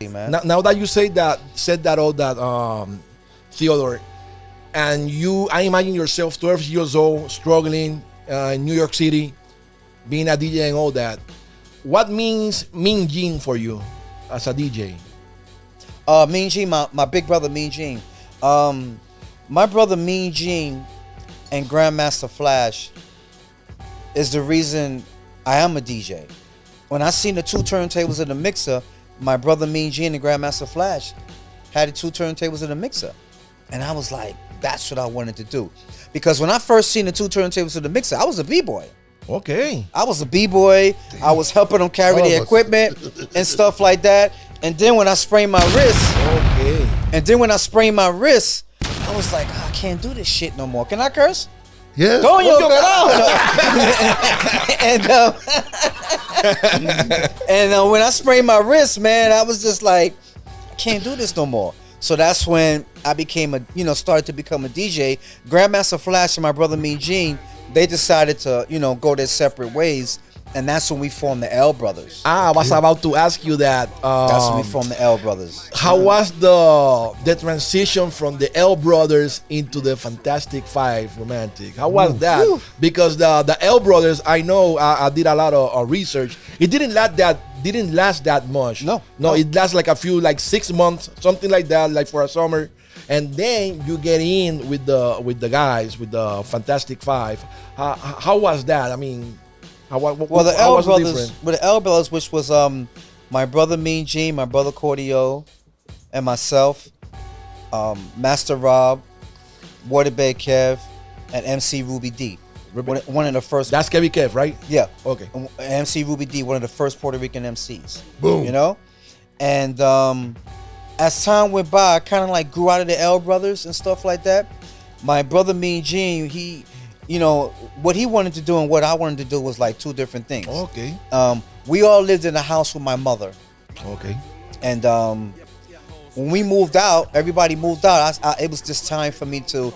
man. Now that you said that all that, Theodore, and I imagine yourself 12 years old, struggling in New York City, being a DJ and all that. What means Mean Gene for you as a DJ? Mean Gene, my big brother Mean Gene. My brother Mean Gene and Grandmaster Flash is the reason I am a DJ. When I seen the two turntables in the mixer, my brother Mean Gene and Grandmaster Flash had the two turntables in the mixer. And I was like, that's what I wanted to do. Because when I first seen the two turntables in the mixer, I was a B-boy. Okay. I was a B-boy. I was helping them carry the equipment and stuff like that. And then when I sprained my wrist, I was like, I can't do this shit no more. Can I curse? Yeah. Go on your and when I sprained my wrist, man, I was just like, I can't do this no more. So that's when I became started to become a DJ. Grandmaster Flash and my brother Mean Gene, they decided to, go their separate ways. And that's when we formed the L Brothers. I was about to ask you that. That's when we formed the L Brothers. How was the transition from the L Brothers into the Fantastic Five Romantic? How was that? Because the L Brothers, I know, I did a lot of research. It didn't last that much. No. It lasts like 6 months, something like that, like for a summer. And then you get in with the guys, with the Fantastic Five. How was that? I mean, the L Brothers, which was my brother Mean Gene, my brother Cordio, and myself, Master Rob, Waterbed Kev, and MC Ruby D. One of the first. That's Kevin Kev, right? Yeah. Okay. MC Ruby D, one of the first Puerto Rican MCs. Boom. And as time went by, I kind of like grew out of the L Brothers and stuff like that. My brother Mean Gene, he, what he wanted to do and what I wanted to do was like two different things. Okay. We all lived in a house with my mother. Okay. And when we moved out, everybody moved out. It was just time for me to,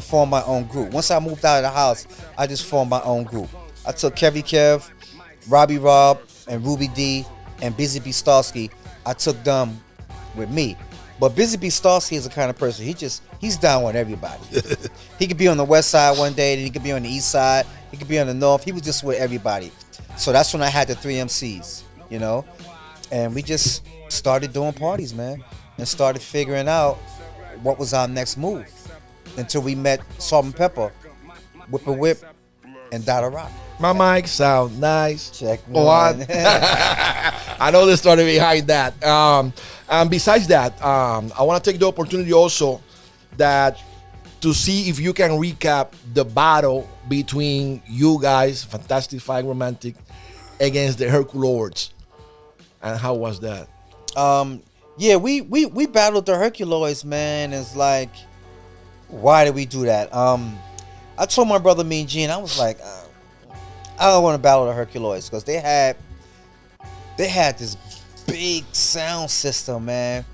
form my own group. Once I moved out of the house, I just formed my own group. I took Kevy Kev, Robbie Rob, and Ruby D, and Busy B. Starsky. I took them with me. But Busy B. Starsky is the kind of person, he's down with everybody. He could be on the west side one day, then he could be on the east side, he could be on the north. He was just with everybody. So that's when I had the 3 MCs, and we just started doing parties, man, and started figuring out what was our next move until we met Salt and Pepper, Whip and Whip, and Dada Rock. My mic sound nice. Check one. I know the story behind that. And besides that, I want to take the opportunity also to see if you can recap the battle between you guys, Fantastic Five Romantic, against the Herculoids. And how was that? Yeah, we battled the Herculoids, man. It's like, why did we do that? I told my brother Mean Gene, I was like, I don't want to battle the Herculoids because they had this big sound system, man.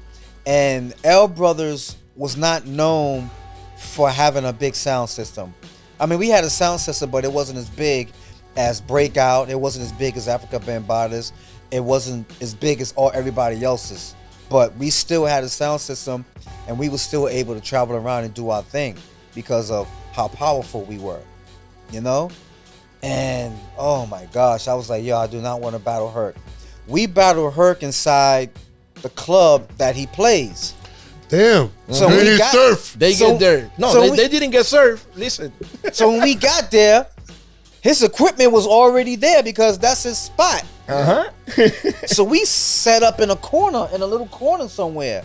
And L Brothers was not known for having a big sound system. I mean, we had a sound system, but it wasn't as big as Breakout. It wasn't as big as Africa Bambadas. It wasn't as big as everybody else's. But we still had a sound system, and we were still able to travel around and do our thing because of how powerful we were, And oh my gosh, I was like, yo, I do not want to battle Herc. We battle Herc inside the club that he plays. Damn. So when we got surf. They get there. No, they didn't get surf. Listen. So when we got there, his equipment was already there because that's his spot. So we set up in a little corner somewhere.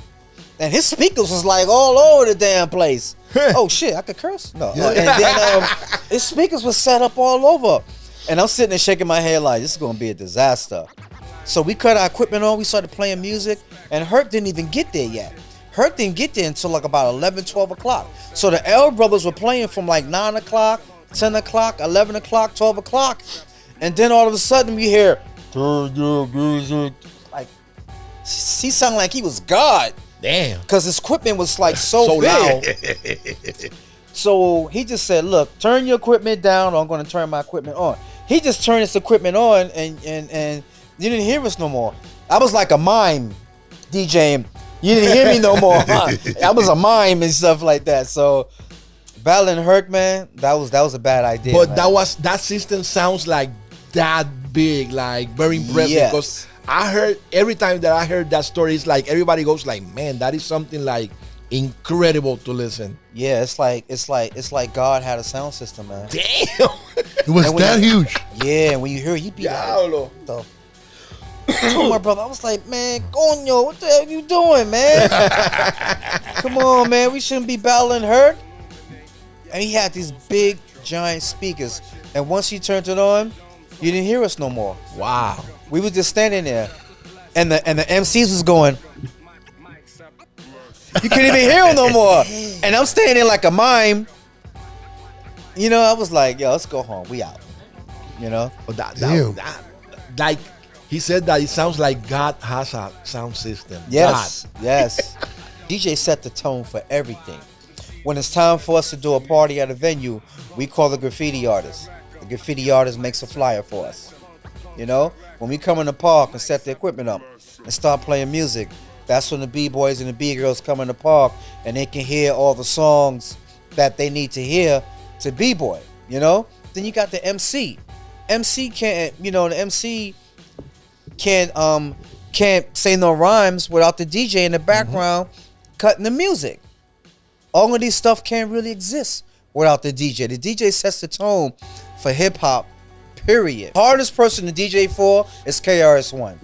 And his speakers was like all over the damn place. Oh shit, I could curse? No. Yeah. And then his speakers was set up all over. And I'm sitting there shaking my head like, this is gonna be a disaster. So we cut our equipment on, we started playing music, and Herc didn't even get there yet. Herc didn't get there until like about 11, 12 o'clock. So the L Brothers were playing from like 9 o'clock, 10 o'clock, 11 o'clock, 12 o'clock. And then all of a sudden we hear, turn your music. Like, he sounded like he was God. Damn. Because his equipment was like so big. Loud. So he just said, look, turn your equipment down or I'm going to turn my equipment on. He just turned his equipment on and you didn't hear us no more. I was like a mime DJing. You didn't hear me no more. I was a mime and stuff like that. So battling Herc, man, that was a bad idea. But man. that system sounds like that big, like very impressive. Yes. Because I heard every time that I heard that story, it's like everybody goes like, man, that is something like incredible to listen. Yeah, it's like God had a sound system, man. Damn. It was that huge. Yeah, and when you hear it, you be Diablo. like, the I told my brother, I was like, man, coño, what the hell you doing, man? Come on, man, we shouldn't be battling Herc. And he had these big, giant speakers. And once he turned it on, you didn't hear us no more. Wow. We was just standing there. And the MCs was going. You couldn't even hear him no more. And I'm standing there like a mime. You know, I was like, yo, let's go home. We out. You know? But that, Damn. like, he said that it sounds like God has a sound system. Yes, God. yes. DJ set the tone for everything. When it's time for us to do a party at a venue, we call the graffiti artist. The graffiti artist makes a flyer for us. You know, when we come in the park and set the equipment up and start playing music, that's when the B-boys and the B-girls come in the park and they can hear all the songs that they need to hear to B-boy, you know? Then you got the MC. MC can't, you know, the MC can't say no rhymes without the DJ in the background cutting the music. All of these stuff can't really exist without the DJ. The DJ sets the tone for hip hop, period. Hardest person to DJ for is KRS-One.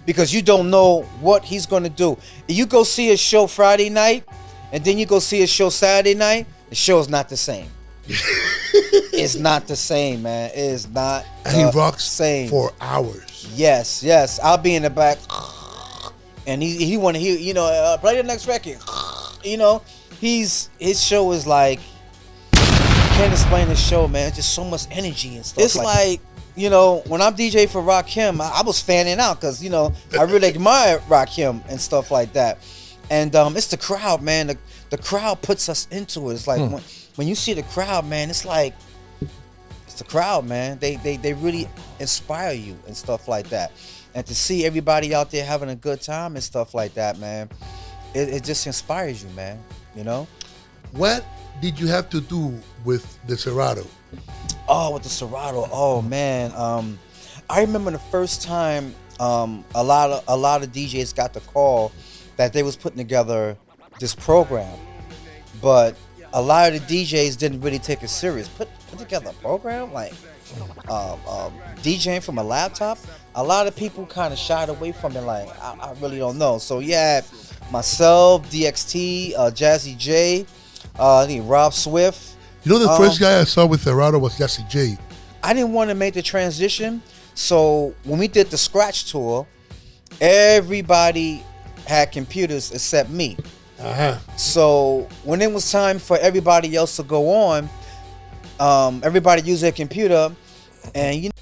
Because you don't know what he's gonna do. You go see a show Friday night and then you go see a show Saturday night, the show's not the same. It's not the same, man. It is not And he rocks same. for hours. Yes, yes. I'll be in the back, and he want to hear, you know, play the next record. You know, his show is like, can't explain the show, man. Just so much energy and stuff. It's like, you know, when I'm DJ for Rakim, I was fanning out because, you know, I really admire Rakim and stuff like that. And it's the crowd, man. The crowd puts us into it. It's like when you see the crowd, man, it's like, it's the crowd, man. They really inspire you and stuff like that. And to see everybody out there having a good time and stuff like that, man, it just inspires you, man. You know? What did you have to do with the Serato? Oh, with the Serato. Oh man. I remember the first time a lot of DJs got the call that they was putting together this program, but a lot of the DJs didn't really take it serious. Put together a program like DJing from a laptop. A lot of people kind of shied away from it. Like I really don't know. So yeah, myself, DXT, Jazzy J, I think Rob Swift. You know, the first guy I saw with Serato was Jesse J. I didn't want to make the transition, so when we did the scratch tour, everybody had computers except me. So when it was time for everybody else to go on, everybody used their computer, and you know.